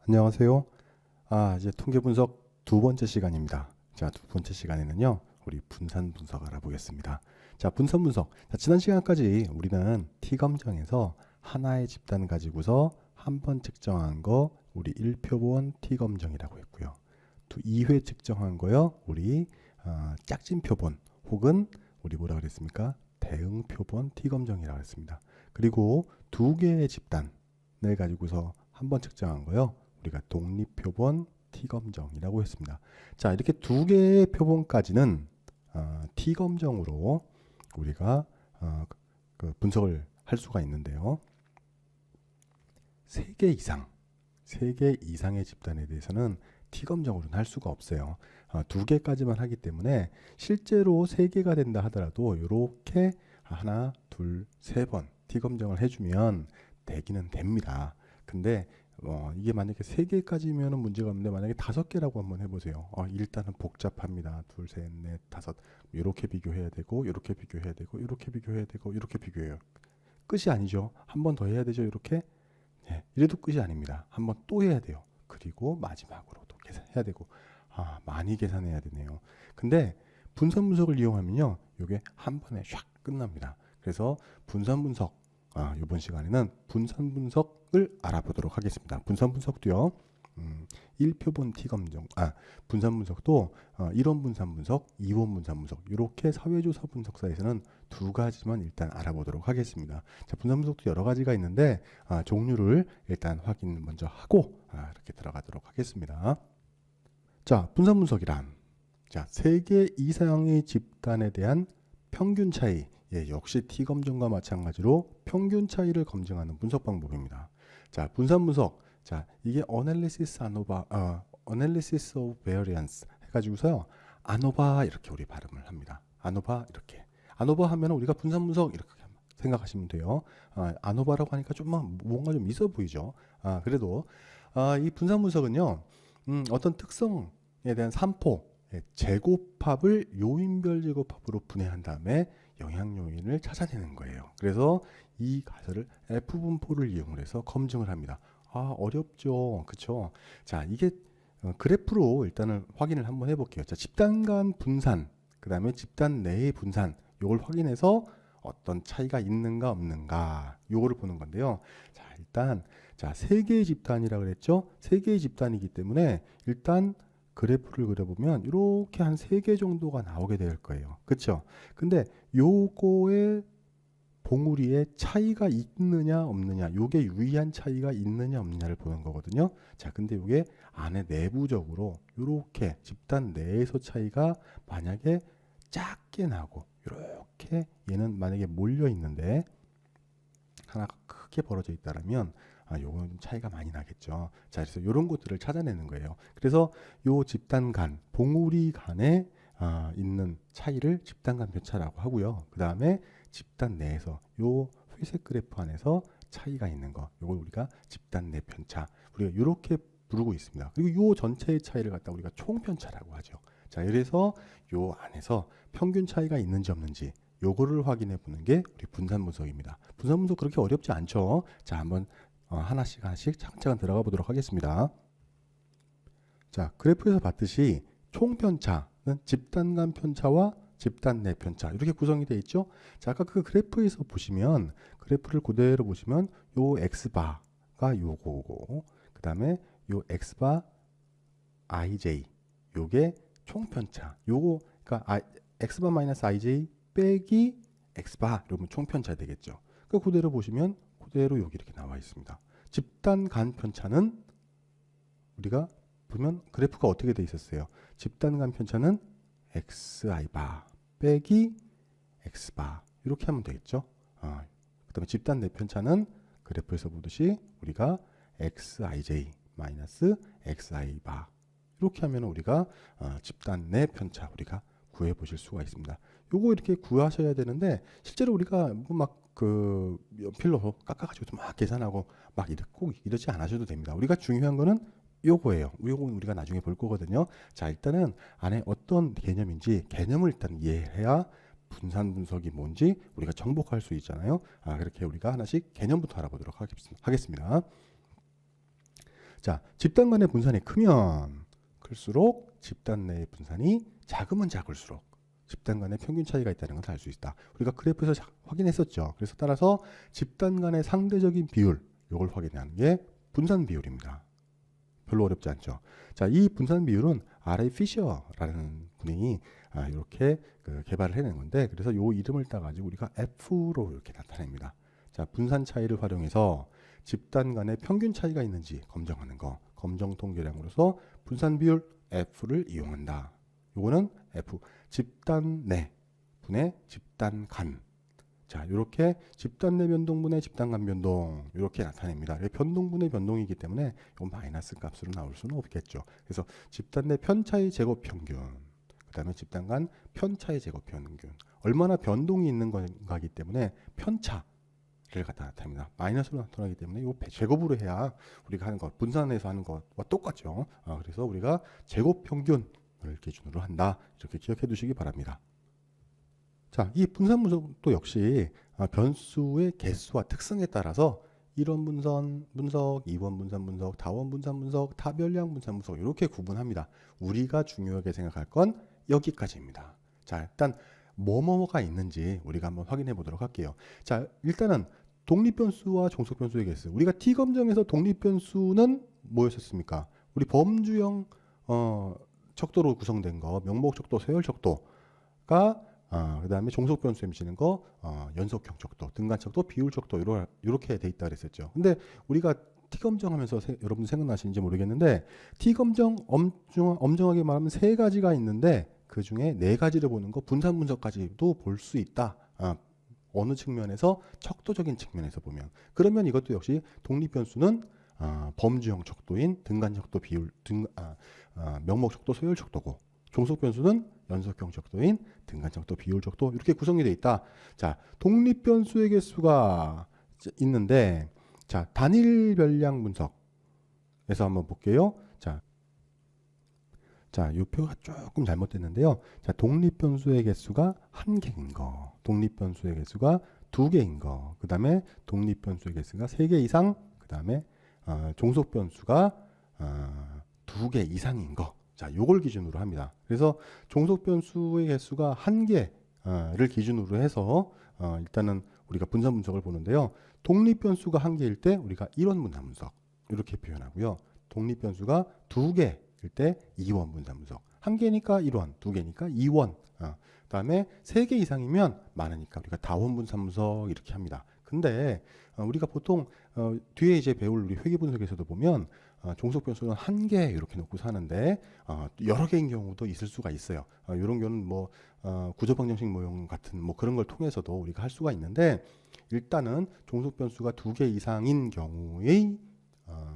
안녕하세요. 이제 통계 분석 두 번째 시간입니다. 자, 두 번째 시간에는요, 우리 분산 분석 알아보겠습니다. 자, 분산 분석. 자, 지난 시간까지 우리는 T검정에서 하나의 집단 가지고서 한 번 측정한 거 우리 1표본 T검정이라고 했고요. 2회 측정한 거요, 우리 짝진 표본 혹은 우리 뭐라 그랬습니까? 대응 표본 T검정이라고 했습니다. 그리고 두 개의 집단을 가지고서 한 번 측정한 거요, 우리가 독립표본 T검정이라고 했습니다. 자, 이렇게 두 개의 표본까지는 T검정으로 우리가 그 분석을 할 수가 있는데요. 세 개 이상의 집단에 대해서는 T검정으로는 할 수가 없어요. 두 개까지만 하기 때문에 실제로 세 개가 된다 하더라도 이렇게 하나, 둘, 세 번 T검정을 해주면 되기는 됩니다. 근데 이게 만약에 3개까지면 문제가 없는데 만약에 5개라고 한번 해보세요. 일단은 복잡합니다. 둘, 셋, 넷, 다섯 이렇게 비교해야 되고 이렇게 비교해야 되고 이렇게 비교해야 되고 이렇게 비교해요. 끝이 아니죠. 한 번 더 해야 되죠. 이렇게. 네, 이래도 끝이 아닙니다. 한 번 또 해야 돼요. 그리고 마지막으로 또 계산해야 되고 많이 계산해야 되네요. 근데 분산 분석을 이용하면요, 이게 한 번에 샥 끝납니다. 그래서 분산 분석, 이번 시간에는 분산 분석을 알아보도록 하겠습니다. 분산 분석도요, 1표본 T검정, 분산 분석도 1원 분산 분석, 2원 분산 분석, 이렇게 사회조사 분석사에서는 두 가지만 일단 알아보도록 하겠습니다. 자, 분산 분석도 여러 가지가 있는데 종류를 일단 확인 먼저 하고 이렇게 들어가도록 하겠습니다. 자, 분산 분석이란, 자, 3개 이상의 집단에 대한 평균 차이, 역시 T검정과 마찬가지로 평균 차이를 검증하는 분석 방법입니다. 자, 분산 분석, 자, 이게 analysis of variance 해가지고서요, 아노바 이렇게 우리 발음을 합니다. 아노바 이렇게. 아노바 하면 우리가 분산 분석 이렇게 생각하시면 돼요. 아노바라고 하니까 좀 뭔가 좀 있어 보이죠. 그래도 이 분산 분석은요, 어떤 특성에 대한 산포, 제곱합을 요인별 제곱합으로 분해한 다음에 영향 요인을 찾아내는 거예요. 그래서 이 가설을 F분포를 이용을 해서 검증을 합니다. 어렵죠. 그쵸? 자, 이게 그래프로 일단은 확인을 한번 해볼게요. 자, 집단 간 분산, 그 다음에 집단 내의 분산, 요걸 확인해서 어떤 차이가 있는가 없는가, 요거를 보는 건데요. 자, 일단, 자, 3개의 집단이라고 그랬죠? 3개의 집단이기 때문에 일단 그래프를 그려보면 이렇게 한 3개 정도가 나오게 될 거예요. 그쵸? 근데 요거의 봉우리에 차이가 있느냐 없느냐, 요게 유의한 차이가 있느냐 없느냐를 보는 거거든요. 자, 근데 요게 안에 내부적으로 요렇게 집단 내에서 차이가 만약에 작게 나고, 요렇게 얘는 만약에 몰려 있는데 하나가 크게 벌어져 있다라면 요건 좀 차이가 많이 나겠죠. 자, 그래서 요런 것들을 찾아내는 거예요. 그래서 요 집단 간, 봉우리 간에 있는 차이를 집단 간 편차라고 하고요. 그 다음에 집단 내에서 요 회색 그래프 안에서 차이가 있는 거, 요걸 우리가 집단 내 편차, 우리가 이렇게 부르고 있습니다. 그리고 요 전체의 차이를 갖다 우리가 총 편차라고 하죠. 자, 그래서 요 안에서 평균 차이가 있는지 없는지 요거를 확인해 보는 게 우리 분산 분석입니다. 분산 분석 그렇게 어렵지 않죠. 자, 한번 하나씩 차근차근 들어가 보도록 하겠습니다. 자, 그래프에서 봤듯이 총 편차는 집단 간 편차와 집단 내 편차 이렇게 구성이 되어 있죠. 자, 아까 그 그래프에서 보시면, 그래프를 그대로 보시면 요 x바가 요거고, 그 다음에 요 x바 ij, 요게 총 편차, 요거 그러니까 x바 마이너스 ij 빼기 x바 이러면 총 편차 되겠죠. 그 그대로 보시면 그대로 여기 이렇게 나와 있습니다. 집단 간 편차는 우리가 보면 그래프가 어떻게 돼 있었어요? 집단 간 편차는 xi 바 빼기 x바 이렇게 하면 되겠죠. 그 다음에 집단 내 편차는 그래프에서 보듯이 우리가 xij 마이너스 xi 바 이렇게 하면 우리가 집단 내 편차 우리가 구해 보실 수가 있습니다. 요거 이렇게 구하셔야 되는데 실제로 우리가 막 그 연필로 깎아가지고 막 계산하고 막 꼭 이러지 않으셔도 됩니다. 우리가 중요한 거는 요거예요. 요거는 우리가 나중에 볼 거거든요. 자, 일단은 안에 어떤 개념인지 개념을 일단 이해해야 분산 분석이 뭔지 우리가 정복할 수 있잖아요. 그렇게 우리가 하나씩 개념부터 알아보도록 하겠습니다. 자, 집단 간의 분산이 크면 클수록 집단 내의 분산이 작으면 작을수록 집단 간의 평균 차이가 있다는 것을 알 수 있다. 우리가 그래프에서 확인했었죠. 그래서 따라서 집단 간의 상대적인 비율, 이걸 확인하는 게 분산 비율입니다. 별로 어렵지 않죠. 자, 이 분산 비율은 R.A. 피셔라는 분이 이렇게 개발을 해낸 건데, 그래서 이 이름을 따가지고 우리가 F로 이렇게 나타냅니다. 자, 분산 차이를 활용해서 집단 간의 평균 차이가 있는지 검정하는 거, 검정 통계량으로서 분산 비율 F를 이용한다. 요거는 F, 집단 내 분의 집단 간. 자, 이렇게 집단 내 변동분의 집단 간 변동 이렇게 나타냅니다. 변동분의 변동이기 때문에 이건 마이너스 값으로 나올 수는 없겠죠. 그래서 집단 내 편차의 제곱 평균, 그 다음에 집단 간 편차의 제곱 평균, 얼마나 변동이 있는 건가기 때문에 편차를 갖다 나타냅니다. 마이너스로 나타나기 때문에 이 제곱으로 해야 우리가 하는 것, 분산해서 하는 것과 똑같죠. 그래서 우리가 제곱 평균을 기준으로 한다. 이렇게 기억해 두시기 바랍니다. 자, 이 분산 분석도 역시 변수의 개수와 특성에 따라서 1원 분산 분석, 2원 분산 분석, 다원 분산 분석, 다별량 분산 분석 이렇게 구분합니다. 우리가 중요하게 생각할 건 여기까지입니다. 자, 일단 뭐뭐가 있는지 우리가 한번 확인해 보도록 할게요. 자, 일단은 독립변수와 종속변수의 개수. 우리가 T검정에서 독립변수는 뭐였었습니까? 우리 범주형 척도로 구성된 거, 명목 척도, 서열 척도가 그 다음에 종속 변수에 미치는 거, 연속형 척도, 등간 척도, 비율 척도 이렇게 돼 있다 그랬었죠. 근데 우리가 T검정 하면서 여러분 생각나시는지 모르겠는데 T검정 엄정하게 말하면 3가지가 있는데 그 중에 4가지를 보는 거 분산 분석까지도 볼 수 있다. 어느 측면에서 척도적인 측면에서 보면. 그러면 이것도 역시 독립 변수는 범주형 척도인 등간 척도, 비율, 명목 척도, 서열 척도고, 종속 변수는 연속형 척도인 등간 척도, 비율 척도 이렇게 구성이 되어 있다. 자, 독립 변수의 개수가 있는데, 자, 단일 변량 분석에서 한번 볼게요. 자, 이 표가 조금 잘못됐는데요. 자, 독립 변수의 개수가 1개인 거, 독립 변수의 개수가 2개인 거, 그 다음에 독립 변수의 개수가 3개 이상, 그 다음에 종속 변수가 2개 이상인 거. 자, 요걸 기준으로 합니다. 그래서 종속 변수의 개수가 1개를 기준으로 해서 일단은 우리가 분산 분석을 보는데요. 독립 변수가 1개일 때 우리가 1원 분산 분석 이렇게 표현하고요. 독립 변수가 2개일 때 2원 분산 분석. 1개니까 1원, 2개니까 2원. 그다음에 3개 이상이면 많으니까 우리가 다원 분산 분석 이렇게 합니다. 근데 우리가 보통 뒤에 이제 배울 우리 회계 분석에서도 보면 종속 변수는 1개 이렇게 놓고 사는데 여러 개인 경우도 있을 수가 있어요. 이런 경우는 뭐 구조방정식 모형 같은 뭐 그런 걸 통해서도 우리가 할 수가 있는데, 일단은 종속 변수가 2개 이상인 경우의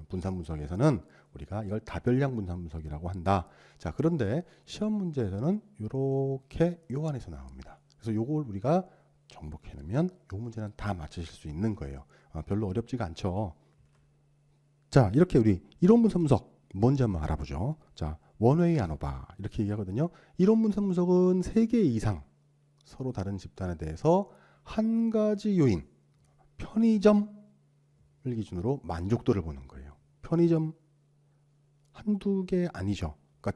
분산 분석에서는 우리가 이걸 다별량 분산 분석이라고 한다. 자, 그런데 시험 문제에서는 이렇게 요 안에서 나옵니다. 그래서 요걸 우리가 정복해 놓으면 요 문제는 다 맞추실 수 있는 거예요. 별로 어렵지가 않죠. 자, 이렇게 우리 이론 분산 분석 뭔지 한번 알아보죠. 자, 원웨이 아노바 이렇게 얘기하거든요. 이론 분산 분석은 3개 이상 서로 다른 집단에 대해서 한 가지 요인, 편의점을 기준으로 만족도를 보는 거예요. 편의점 한두 개 아니죠. 그러니까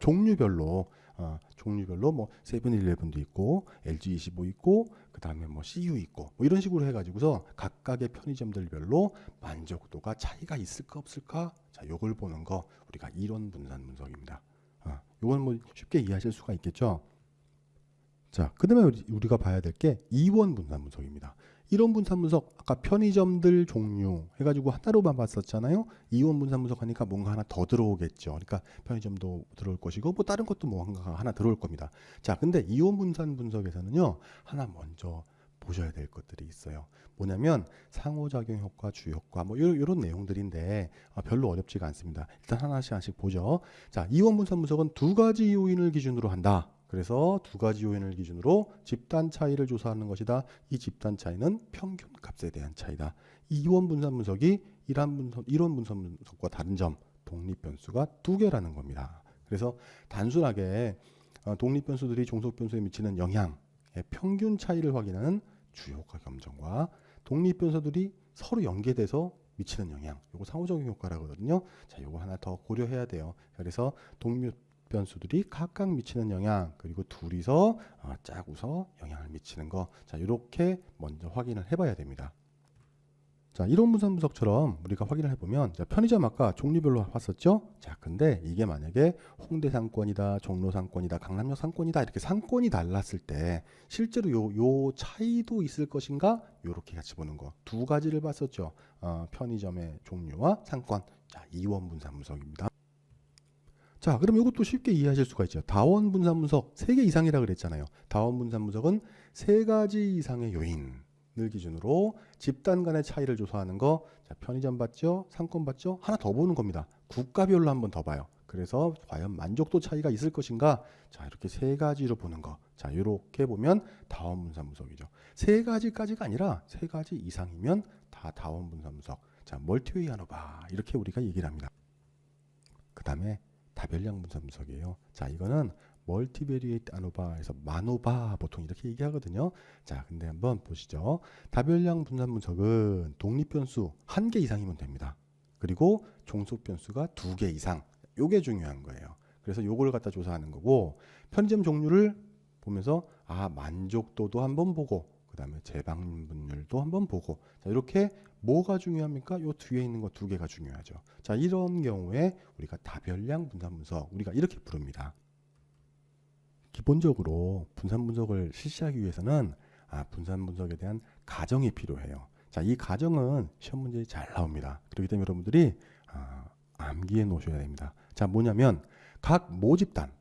종류별로 뭐 세븐일레븐도 있고 LG25 있고 그 다음에 뭐 CU 있고 뭐 이런 식으로 해가지고서 각각의 편의점들별로 만족도가 차이가 있을까 없을까, 자, 요걸 보는 거 우리가 이론 분산 분석입니다. 요건 뭐 쉽게 이해하실 수가 있겠죠. 자, 그 다음에 우리가 봐야 될 게 이원 분산 분석입니다. 이론 분산 분석, 아까 편의점들 종류 해가지고 하나로만 봤었잖아요. 이원 분산 분석하니까 뭔가 하나 더 들어오겠죠. 그러니까 편의점도 들어올 것이고 뭐 다른 것도 뭔가 하나 들어올 겁니다. 자, 근데 이원 분산 분석에서는요, 하나 먼저 보셔야 될 것들이 있어요. 뭐냐면 상호작용 효과, 주효과 뭐 이런 내용들인데 별로 어렵지가 않습니다. 일단 하나씩 보죠. 자, 이원 분산 분석은 2가지 요인을 기준으로 한다. 그래서 2가지 요인을 기준으로 집단 차이를 조사하는 것이다. 이 집단 차이는 평균 값에 대한 차이다. 이 이원 분산 분석이 이론 분산 분석과 다른 점, 독립 변수가 2개라는 겁니다. 그래서 단순하게 독립 변수들이 종속 변수에 미치는 영향의 평균 차이를 확인하는 주효과 검정과 독립 변수들이 서로 연계돼서 미치는 영향, 요거 상호작용 효과라거든요. 자, 요거 하나 더 고려해야 돼요. 그래서 동료 변수들이 각각 미치는 영향, 그리고 둘이서 짝우서 영향을 미치는 거, 자, 이렇게 먼저 확인을 해봐야 됩니다. 자, 이론 분산 분석처럼 우리가 확인을 해보면, 자, 편의점 아까 종류별로 봤었죠? 자, 근데 이게 만약에 홍대 상권이다, 종로 상권이다, 강남역 상권이다, 이렇게 상권이 달랐을 때 실제로 요 차이도 있을 것인가? 요렇게 같이 보는 거. 두 가지를 봤었죠. 편의점의 종류와 상권. 자, 이원 분산 분석입니다. 자, 그럼 이것도 쉽게 이해하실 수가 있죠. 다원 분산 분석 3개 이상이라 그랬잖아요. 다원 분산 분석은 3가지 이상의 요인을 기준으로 집단 간의 차이를 조사하는 거. 자, 편의점 봤죠? 상권 봤죠? 하나 더 보는 겁니다. 국가별로 한번 더 봐요. 그래서 과연 만족도 차이가 있을 것인가? 자, 이렇게 3가지로 보는 거. 자, 이렇게 보면 다원 분산 분석이죠. 3가지까지가 아니라 3가지 이상이면 다 다원 분산 분석. 자, 멀티웨이 아노바 이렇게 우리가 얘기를 합니다. 그 다음에 다별량 분산 분석이에요. 자, 이거는 멀티베리에이트 아노바에서 마노바 보통 이렇게 얘기하거든요. 자, 근데 한번 보시죠. 다별량 분산 분석은 독립 변수 1개 이상이면 됩니다. 그리고 종속 변수가 2개 이상. 요게 중요한 거예요. 그래서 요걸 갖다 조사하는 거고, 편의점 종류를 보면서 만족도도 한번 보고, 그 다음에 재방문율도 한번 보고, 자, 이렇게 뭐가 중요합니까? 요 뒤에 있는 거 2개가 중요하죠. 자, 이런 경우에 우리가 다별량 분산 분석, 우리가 이렇게 부릅니다. 기본적으로 분산 분석을 실시하기 위해서는 분산 분석에 대한 가정이 필요해요. 자, 이 가정은 시험 문제에 잘 나옵니다. 그렇기 때문에 여러분들이 암기해 놓으셔야 됩니다. 자, 뭐냐면 각 모집단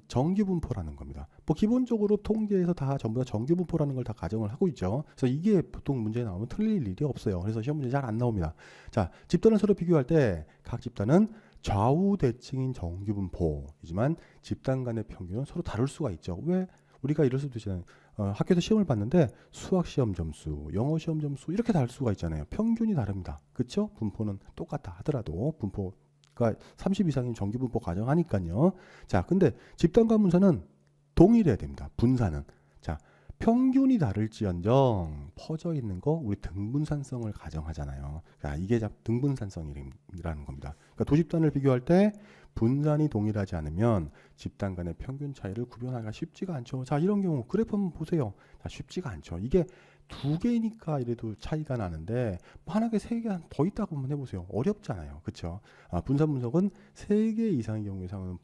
정규분포라는 겁니다. 뭐 기본적으로 통계에서 다 전부 다 정규분포라는 걸 다 가정을 하고 있죠. 그래서 이게 보통 문제에 나오면 틀릴 일이 없어요. 그래서 시험 문제 잘 안 나옵니다. 자, 집단을 서로 비교할 때 각 집단은 좌우 대칭인 정규분포이지만 집단 간의 평균은 서로 다를 수가 있죠. 왜? 우리가 이럴 수도 있잖아요. 학교에서 시험을 봤는데 수학 시험 점수, 영어 시험 점수 이렇게 다를 수가 있잖아요. 평균이 다릅니다. 그렇죠? 분포는 똑같다 하더라도 분포 가 30 이상인 정규분포 가정하니까요. 자, 근데 집단과 분산은 동일해야 됩니다. 분산은. 자, 평균이 다를지언정 퍼져 있는 거 우리 등분산성을 가정하잖아요. 자, 이게 등분산성이라는 겁니다. 그러니까 두 집단을 비교할 때 분산이 동일하지 않으면 집단 간의 평균 차이를 구별하기가 쉽지가 않죠. 자, 이런 경우 그래프 한번 보세요. 자, 쉽지가 않죠. 이게 2개니까 이래도 차이가 나는데 만약에 3개 더 있다고 한번 해보세요. 어렵잖아요. 그렇죠? 분산 분석은 3개 이상의 경우에 사용하는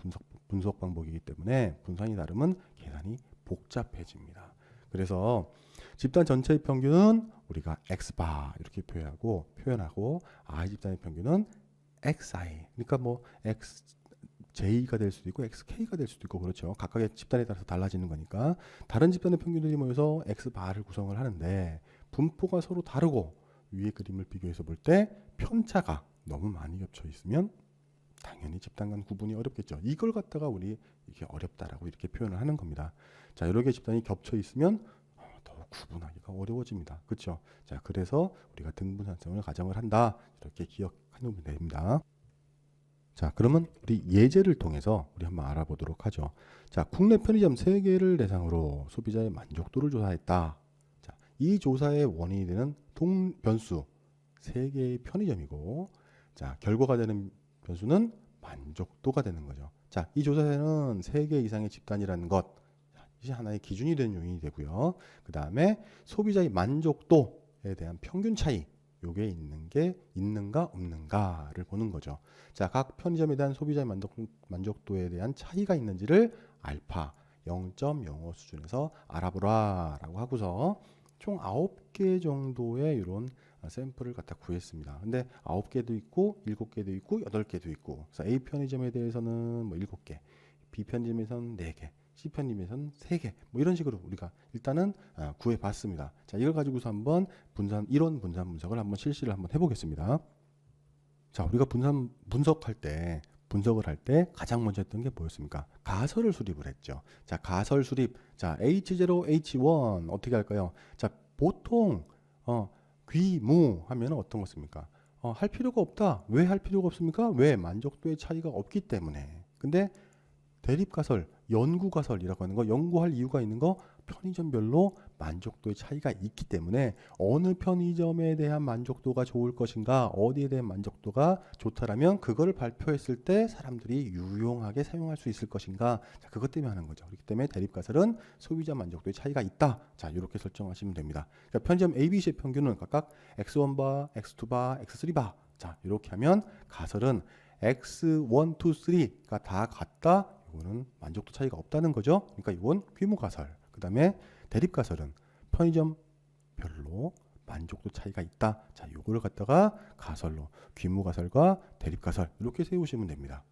분석 방법이기 때문에 분산이 다르면 계산이 복잡해집니다. 그래서 집단 전체의 평균은 우리가 x바 이렇게 표현하고 I 집단의 평균은 xi. 그러니까 뭐 xj가 될 수도 있고 xk가 될 수도 있고 그렇죠. 각각의 집단에 따라서 달라지는 거니까 다른 집단의 평균들이 모여서 x바를 구성을 하는데 분포가 서로 다르고 위의 그림을 비교해서 볼 때 편차가 너무 많이 겹쳐 있으면 당연히 집단 간 구분이 어렵겠죠. 이걸 갖다가 우리 이게 어렵다라고 이렇게 표현을 하는 겁니다. 자, 여러 개 집단이 겹쳐 있으면 더욱 구분하기가 어려워집니다. 그렇죠? 자, 그래서 우리가 등분산성을 가정을 한다. 이렇게 기억하면 됩니다. 자, 그러면 우리 예제를 통해서 우리 한번 알아보도록 하죠. 자, 국내 편의점 3개를 대상으로 소비자의 만족도를 조사했다. 자, 이 조사의 원인이 되는 변수 3개의 편의점이고, 자, 결과가 되는 변수는 만족도가 되는 거죠. 자, 이 조사에는 3개 이상의 집단이라는 것, 이게 하나의 기준이 되는 요인이 되고요. 그 다음에 소비자의 만족도에 대한 평균 차이, 요게 있는가 없는가를 보는 거죠. 자, 각 편의점에 대한 소비자의 만족도에 대한 차이가 있는지를 알파 0.05 수준에서 알아보라 라고 하고서 총 9개 정도의 이런 샘플을 갖다 구했습니다. 근데 9개도 있고 7개도 있고 8개도 있고, 그래서 A 편의점에 대해서는 뭐 7개, B 편의점에서는 4개, C 편의점에서는 3개, 뭐 이런 식으로 우리가 일단은 구해봤습니다. 자, 이걸 가지고서 한번 이론 분산 분석을 한번 실시를 한번 해보겠습니다. 자, 우리가 분석을 할 때 가장 먼저 했던 게 뭐였습니까? 가설을 수립을 했죠. 자, 가설 수립. 자, H0, H1 어떻게 할까요? 자, 보통 귀무 하면 어떤 것입니까? 할 필요가 없다. 왜 할 필요가 없습니까? 왜? 만족도의 차이가 없기 때문에. 근데 대립가설, 연구가설이라고 하는 거, 연구할 이유가 있는 거 편의점별로 만족도의 차이가 있기 때문에 어느 편의점에 대한 만족도가 좋을 것인가, 어디에 대한 만족도가 좋다라면 그거를 발표했을 때 사람들이 유용하게 사용할 수 있을 것인가, 자, 그것 때문에 하는 거죠. 그렇기 때문에 대립가설은 소비자 만족도의 차이가 있다. 자, 이렇게 설정하시면 됩니다. 그러니까 편의점 A, B, C의 평균은 각각 X1바, X2바, X3바. 자, 이렇게 하면 가설은 X1, 2, 3가 다 같다. 이거는 만족도 차이가 없다는 거죠. 그러니까 이건 규모 가설. 그 다음에 대립 가설은 편의점별로 만족도 차이가 있다. 자, 요거를 갖다가 가설로 규모 가설과 대립 가설 이렇게 세우시면 됩니다.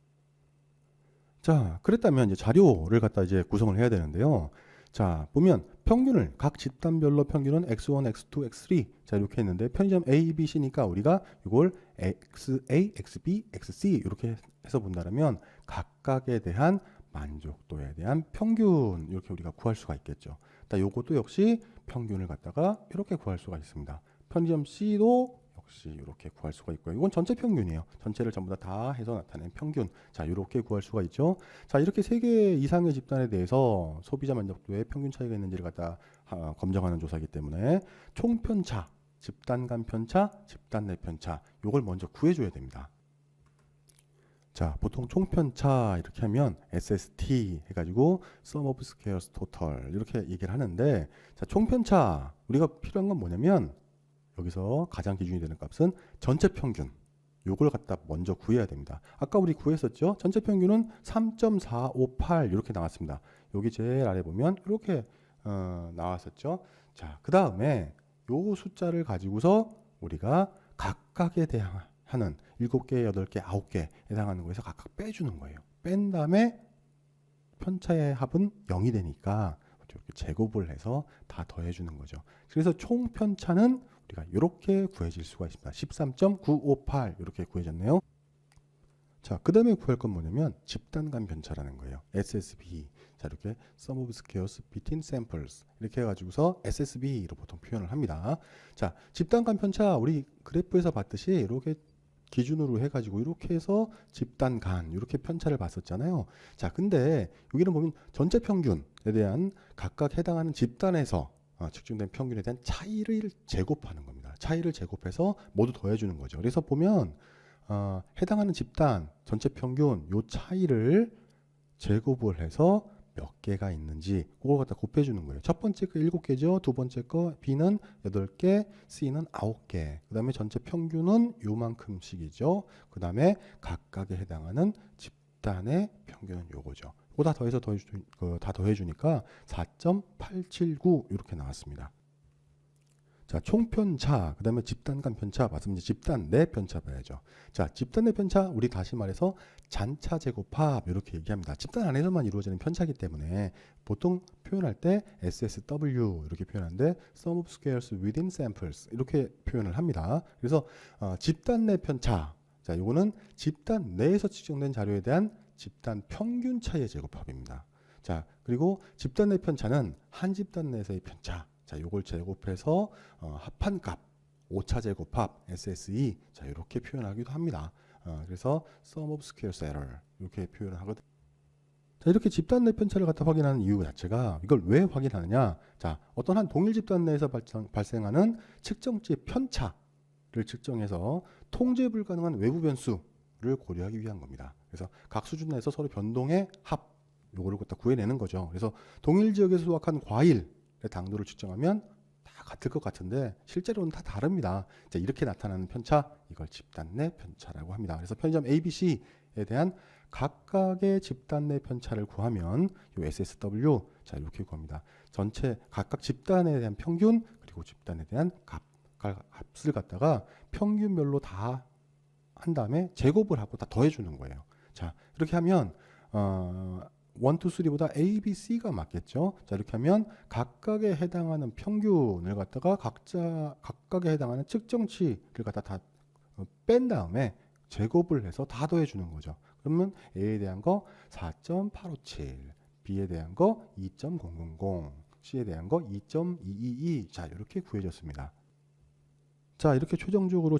자, 그랬다면 이제 자료를 갖다 이제 구성을 해야 되는데요. 자, 보면 평균을 각 집단별로 평균은 X1, X2, X3 자, 이렇게 했는데 편의점 A, B, C니까 우리가 이걸 XA, XB, XC 이렇게 해서 본다면 각각에 대한 만족도에 대한 평균 이렇게 우리가 구할 수가 있겠죠. 요것도 역시 평균을 갖다가 이렇게 구할 수가 있습니다. 편의점 C도 역시 이렇게 구할 수가 있고요. 이건 전체 평균이에요. 전체를 전부 다 해서 나타낸 평균. 자, 이렇게 구할 수가 있죠. 자, 이렇게 3개 이상의 집단에 대해서 소비자 만족도에 평균 차이가 있는지를 갖다 검증하는 조사이기 때문에 총편차, 집단 간 편차, 집단 내 편차 요걸 먼저 구해줘야 됩니다. 자, 보통 총편차 이렇게 하면 SST 해가지고 Sum of Squares Total 이렇게 얘기를 하는데, 자, 총편차 우리가 필요한 건 뭐냐면 여기서 가장 기준이 되는 값은 전체 평균 요걸 갖다 먼저 구해야 됩니다. 아까 우리 구했었죠. 전체 평균은 3.458 이렇게 나왔습니다. 여기 제일 아래 보면 이렇게 나왔었죠. 자, 그 다음에 요 숫자를 가지고서 우리가 각각에 대항하는 7개, 8개, 9개 해당하는 거에서 각각 빼주는 거예요. 뺀 다음에 편차의 합은 0이 되니까 이렇게 제곱을 해서 다 더해주는 거죠. 그래서 총 편차는 우리가 이렇게 구해질 수가 있습니다. 13.958 이렇게 구해졌네요. 자, 그 다음에 구할 건 뭐냐면 집단 간 편차라는 거예요. SSB. 자, 이렇게 Sum of Squares Between Samples 이렇게 해가지고서 SSB로 보통 표현을 합니다. 자, 집단 간 편차 우리 그래프에서 봤듯이 이렇게 기준으로 해가지고 이렇게 해서 집단 간 이렇게 편차를 봤었잖아요. 자, 근데 여기는 보면 전체 평균에 대한 각각 해당하는 집단에서 측정된 평균에 대한 차이를 제곱하는 겁니다. 차이를 제곱해서 모두 더해주는 거죠. 그래서 보면 해당하는 집단 전체 평균 요 차이를 제곱을 해서 몇 개가 있는지 그걸 갖다 곱해주는 거예요. 첫 번째 거 7개죠. 두 번째 거 B는 8개, C는 9개. 그 다음에 전체 평균은 요만큼씩이죠. 그 다음에 각각에 해당하는 집단의 평균은 요거죠. 그거 다 더해서 다 더해주니까 4.879 이렇게 나왔습니다. 자, 총편차, 그 다음에 집단 간 편차, 맞으면 집단 내 편차 봐야죠. 자, 집단 내 편차, 우리 다시 말해서 잔차 제곱합 이렇게 얘기합니다. 집단 안에서만 이루어지는 편차이기 때문에 보통 표현할 때 SSW 이렇게 표현하는데 Sum of Squares Within Samples 이렇게 표현을 합니다. 그래서 집단 내 편차, 자, 요거는 집단 내에서 측정된 자료에 대한 집단 평균 차이의 제곱합입니다. 자, 그리고 집단 내 편차는 한 집단 내에서의 편차. 자, 요걸 제곱해서 합한 값, 오차 제곱합, SSE. 자, 이렇게 표현하기도 합니다. 그래서 Sum of Squares Error 이렇게 표현을 하거든요. 자, 이렇게 집단 내 편차를 갖다 확인하는 이유 자체가 이걸 왜 확인하느냐? 자, 어떤 한 동일 집단 내에서 발생하는 측정치의 편차를 측정해서 통제 불가능한 외부 변수를 고려하기 위한 겁니다. 그래서 각 수준 내에서 서로 변동의 합, 요거를 갖다 구해내는 거죠. 그래서 동일 지역에서 수확한 과일 당도를 측정하면 다 같을 것 같은데 실제로는 다 다릅니다. 자, 이렇게 나타나는 편차, 이걸 집단 내 편차라고 합니다. 그래서 편의점 A, B, C에 대한 각각의 집단 내 편차를 구하면 이 SSW, 자, 이렇게 구합니다. 전체 각각 집단에 대한 평균 그리고 집단에 대한 값을 갖다가 평균별로 다 한 다음에 제곱을 하고 다 더해주는 거예요. 자, 이렇게 하면 1, 2, 3보다 A, B, C가 맞겠죠. 자, 이렇게 하면 각각에 해당하는 평균을 갖다가 각각에 해당하는 측정치를 갖다 다 뺀 다음에 제곱을 해서 다 더해주는 거죠. 그러면 A에 대한 거 4.857, B에 대한 거 2.000, C에 대한 거 2.222. 자, 이렇게 구해졌습니다. 자, 이렇게 최종적으로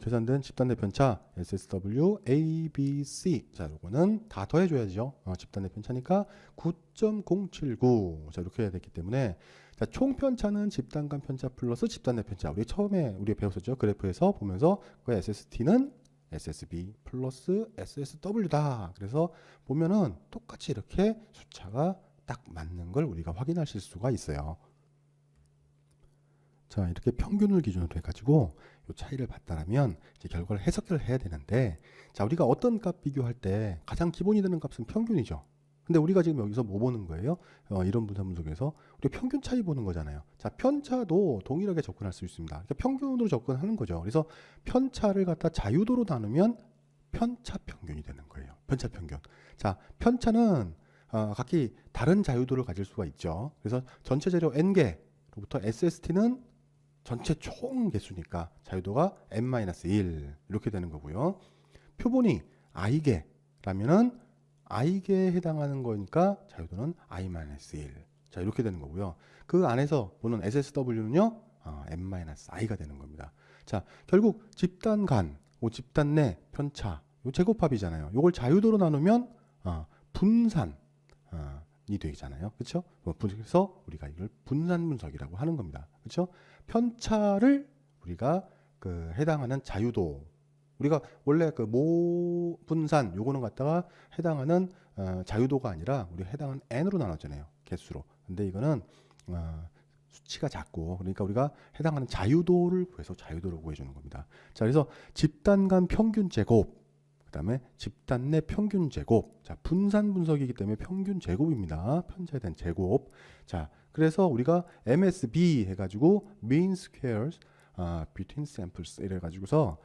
계산된 집단 내 편차 SSW ABC. 자, 요거는 다 더해줘야죠. 집단 내 편차니까 9.079. 자, 이렇게 해야 되기 때문에 자, 총 편차는 집단 간 편차 플러스 집단 내 편차. 우리 처음에 우리 배웠었죠. 그래프에서 보면서 그 SST는 SSB 플러스 SSW다. 그래서 보면은 똑같이 이렇게 숫자가 딱 맞는 걸 우리가 확인하실 수가 있어요. 자, 이렇게 평균을 기준으로 해가지고 이 차이를 봤다라면 이제 결과를 해석을 해야 되는데, 자, 우리가 어떤 값 비교할 때 가장 기본이 되는 값은 평균이죠. 근데 우리가 지금 여기서 뭐 보는 거예요? 이런 분산 분석에서 우리 평균 차이 보는 거잖아요. 자, 편차도 동일하게 접근할 수 있습니다. 그러니까 평균으로 접근하는 거죠. 그래서 편차를 갖다 자유도로 나누면 편차 평균이 되는 거예요. 편차 평균. 자, 편차는 각기 다른 자유도를 가질 수가 있죠. 그래서 전체 재료 n개로부터 SST는 전체 총 개수니까 자유도가 n-1 이렇게 되는 거고요. 표본이 i개라면은 i개에 해당하는 거니까 자유도는 i-1. 자, 이렇게 되는 거고요. 그 안에서 보는 SSW는요, n-i가 되는 겁니다. 자, 결국 집단 간, 집단 내 편차, 요 제곱합이잖아요. 요걸 자유도로 나누면 분산, 이 되잖아요. 그렇죠? 그래서 우리가 이걸 분산 분석이라고 하는 겁니다. 그렇죠? 편차를 우리가 해당하는 자유도, 우리가 원래 모 분산 요거는 갖다가 해당하는 자유도가 아니라 우리 해당하는 n으로 나눴잖아요. 개수로. 근데 이거는 수치가 작고, 그러니까 우리가 해당하는 자유도를 구해서 자유도를 구해주는 겁니다. 자, 그래서 집단 간 평균 제곱, 그다음에 집단 내 평균 제곱. 자, 분산 분석이기 때문에 평균 제곱입니다. 편차에 대한 제곱. 자, 그래서 우리가 MSB 해가지고 mean squares between samples 이래 가지고서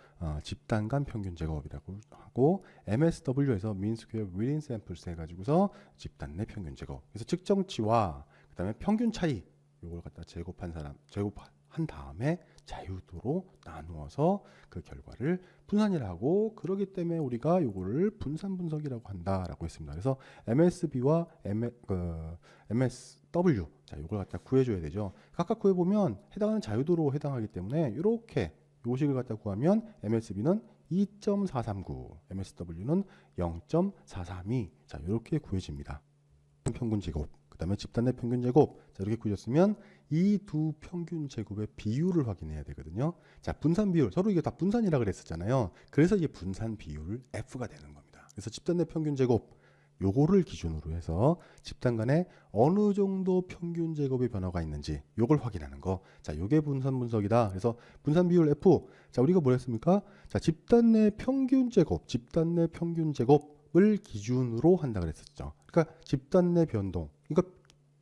집단 간 평균 제곱이라고 하고, MSW에서 mean square within samples 해가지고서 집단 내 평균 제곱. 그래서 측정치와 그다음에 평균 차이 요걸 갖다 제곱한 다음에 자유도로 나누어서 그 결과를 분산이라고, 그러기 때문에 우리가 요거를 분산 분석이라고 한다라고 했습니다. 그래서 MSB와 MSW, 자, 요걸 갖다 구해줘야 되죠. 각각 구해보면 해당하는 자유도로 해당하기 때문에 이렇게 요식을 갖다 구하면 MSB는 2.439, MSW는 0.432. 자, 이렇게 구해집니다. 평균 제곱, 그 다음에 집단 내 평균 제곱. 자, 이렇게 구해졌으면 이 두 평균 제곱의 비율을 확인해야 되거든요. 자, 분산 비율, 서로 이게 다 분산이라 그랬었잖아요. 그래서 이게 분산 비율 F가 되는 겁니다. 그래서 집단 내 평균 제곱, 요거를 기준으로 해서 집단 간에 어느 정도 평균 제곱의 변화가 있는지 요걸 확인하는 거. 자, 요게 분산 분석이다. 그래서 분산 비율 F. 자, 우리가 뭐 했습니까? 자, 집단 내 평균 제곱, 집단 내 평균 제곱을 기준으로 한다 그랬었죠. 그러니까 집단 내 변동. 그러니까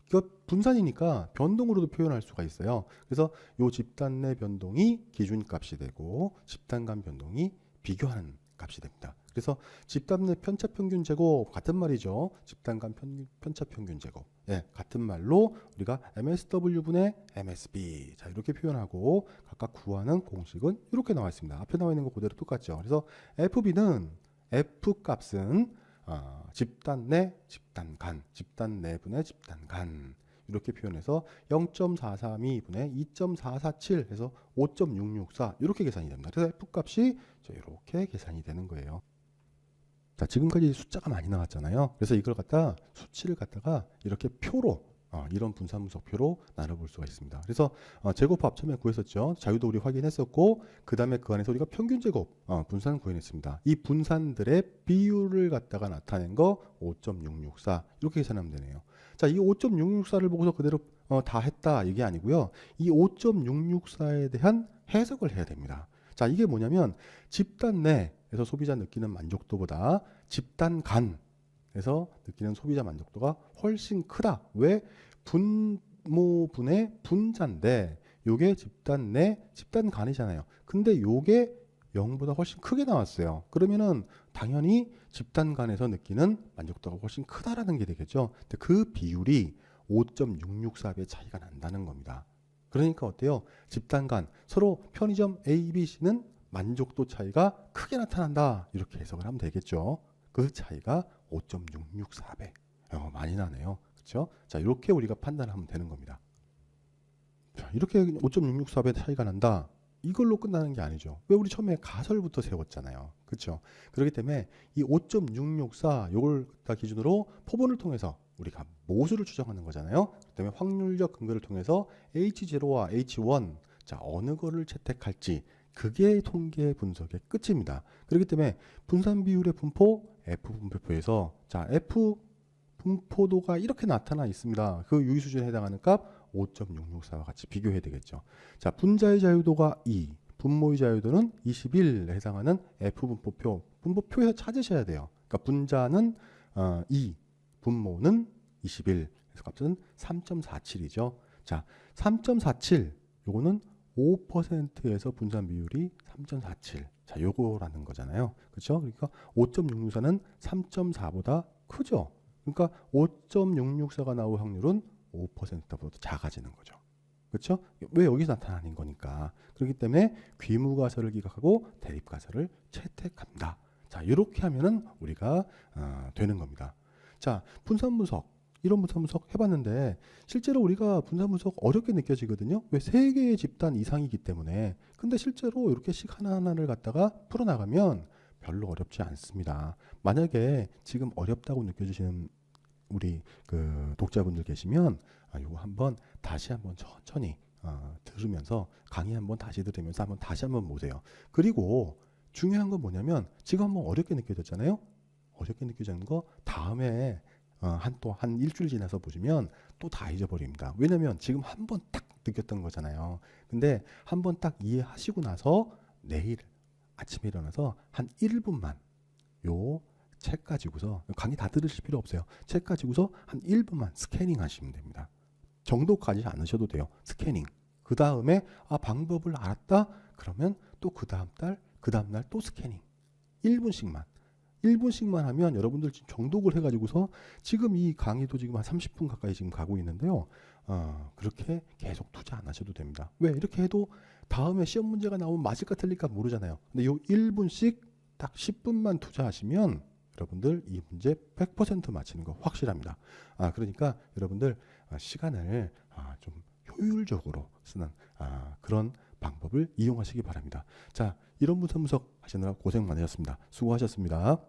이거 분산이니까 변동으로도 표현할 수가 있어요. 그래서 요 집단 내 변동이 기준값이 되고 집단 간 변동이 비교하는 값이 됩니다. 그래서 집단 내 편차 평균 제곱 같은 말이죠. 집단 간 편차 평균 제곱. 예, 같은 말로 우리가 MSW분의 MSB. 자, 이렇게 표현하고 각각 구하는 공식은 이렇게 나와 있습니다. 앞에 나와 있는 거 그대로 똑같죠. 그래서 FB는 F 값은 집단 내 집단 간, 집단 내분의 집단 간 이렇게 표현해서 0.432분의 2.447 해서 5.664 이렇게 계산이 됩니다. 그래서 F 값이 이렇게 계산이 되는 거예요. 자, 지금까지 숫자가 많이 나왔잖아요. 그래서 이걸 갖다 수치를 갖다가 이렇게 표로 이런 분산 분석표로 나눠볼 수가 있습니다. 그래서 제곱합 처음에 구했었죠. 자유도 우리 확인했었고, 그 다음에 그 안에서 우리가 평균 제곱 분산 구해냈습니다. 이 분산들의 비율을 갖다가 나타낸 거 5.664 이렇게 계산하면 되네요. 자, 이 5.664를 보고서 그대로 다 했다 이게 아니고요. 이 5.664에 대한 해석을 해야 됩니다. 자, 이게 뭐냐면 집단 내에서 소비자 느끼는 만족도보다 집단 간에서 느끼는 소비자 만족도가 훨씬 크다. 왜? 분모분의 분자인데 요게 집단 내 집단 간이잖아요. 근데 요게 0보다 훨씬 크게 나왔어요. 그러면은 당연히 집단 간에서 느끼는 만족도가 훨씬 크다라는 게 되겠죠. 근데 그 비율이 5.664배 차이가 난다는 겁니다. 그러니까 어때요? 집단 간 서로 편의점 A, B, C는 만족도 차이가 크게 나타난다. 이렇게 해석을 하면 되겠죠. 그 차이가 5.664배. 많이 나네요. 그렇죠? 자, 이렇게 우리가 판단하면 되는 겁니다. 자, 이렇게 5.664배 차이가 난다. 이걸로 끝나는 게 아니죠. 왜 우리 처음에 가설부터 세웠잖아요. 그렇죠? 그렇기 때문에 이 5.664 요걸 다 기준으로 포분을 통해서 우리가 모수를 추정하는 거잖아요. 그다음에 확률적 근거를 통해서 H0와 H1 자 어느 거를 채택할지 그게 통계 분석의 끝입니다. 그렇기 때문에 분산 비율의 분포 F 분포표에서 자 F 분포도가 이렇게 나타나 있습니다. 그 유의 수준에 해당하는 값 5.664와 같이 비교해야 되겠죠. 자, 분자의 자유도가 2, 분모의 자유도는 21에 해당하는 F 분포표에서 찾으셔야 돼요. 그러니까 분자는 2, 분모는 21. 그래서 값은 3.47이죠. 자, 3.47 요거는 5%에서 분산 비율이 3.47. 자, 요거라는 거잖아요. 그렇죠? 그러니까 5.664는 3.4보다 크죠. 그러니까 5.664가 나올 확률은 5%보다 작아지는 거죠. 그렇죠? 왜 여기서 나타나는 거니까. 그렇기 때문에 귀무가설을 기각하고 대립가설을 채택한다. 자, 이렇게 하면은 우리가 되는 겁니다. 자, 분산 분석. 이런 분산 분석 해봤는데 실제로 우리가 분산 분석 어렵게 느껴지거든요. 왜 3개의 집단 이상이기 때문에. 근데 실제로 이렇게 식 하나하나를 갖다가 풀어나가면 별로 어렵지 않습니다. 만약에 지금 어렵다고 느껴지시는 우리 그 독자분들 계시면 이거 한번 다시 한번 천천히 들으면서 강의 한번 다시 들으면서 한번 다시 한번 보세요. 그리고 중요한 건 뭐냐면 지금 한번 어렵게 느껴졌잖아요. 어렵게 느껴지는 거 다음에 한 일주일 지나서 보시면 또 다 잊어버립니다. 왜냐면 지금 한번 딱 느꼈던 거잖아요. 근데 한번 딱 이해하시고 나서 내일 아침에 일어나서 한 1분만 요 책 가지고서 강의 다 들으실 필요 없어요. 책 가지고서 한 1분만 스캐닝 하시면 됩니다. 정도 가지 않으셔도 돼요. 스캐닝. 그 다음에 방법을 알았다? 그러면 또 그 다음 날 또 스캐닝. 1분씩만 하면 여러분들 지금 정독을 해가지고서 지금 이 강의도 지금 한 30분 가까이 지금 가고 있는데요. 그렇게 계속 투자 안 하셔도 됩니다. 왜? 이렇게 해도 다음에 시험 문제가 나오면 맞을까 틀릴까 모르잖아요. 근데 요 1분씩 딱 10분만 투자하시면 여러분들 이 문제 100% 맞히는 거 확실합니다. 그러니까 여러분들 시간을 좀 효율적으로 쓰는 그런 방법을 이용하시기 바랍니다. 자, 이런 분석 하시느라 고생 많으셨습니다. 수고하셨습니다.